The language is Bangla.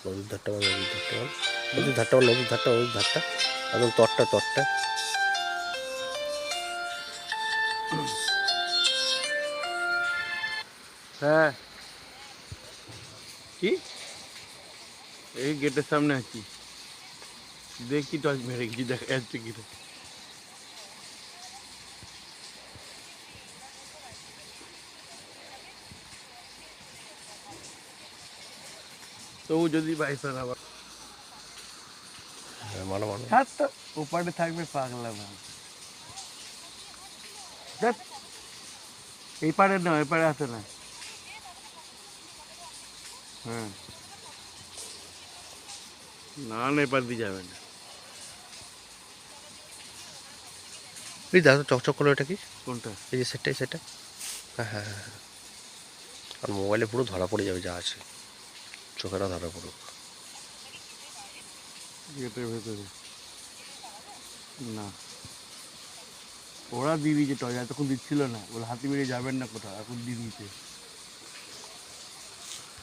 নদীর ধারটা বল, নদীর ধারটা বল, নদীর ধারটা বল, নদীর ধারটা, নদীর ধারটা একদম তরটা তরটা। হ্যাঁ, কি এই গেটের সামনে আছি, দেখি টর্চ মেরে গেছি, দেখা যাচ্ছে কিনা। তবু যদি বাইসান আবার মানো মানো। ছাড় তো, ওপারে থাকবে পাগলা ভাব। দেখ এই পারে না, ওই পারে আসে না। হ্যাঁ, না না, এপার দিয়ে যাবে না। এই দাদা চকচক করলো, এটা কি? কোনটা? এই যে সেটটাই সেটা। হ্যাঁ হ্যাঁ হ্যাঁ হ্যাঁ। আর মোবাইলে পুরো ধরা পড়ে যাবে যা আছে, চোখেরা ধরা পড়ুক। গেটের ভেতরে না, ওরা দিয়ে দিয়েছে টর্চ, এতক্ষণ দিচ্ছিল না, ওরা হাতি বেরিয়ে যাবেন না কোথাও, এখন দিয়ে দিয়েছে।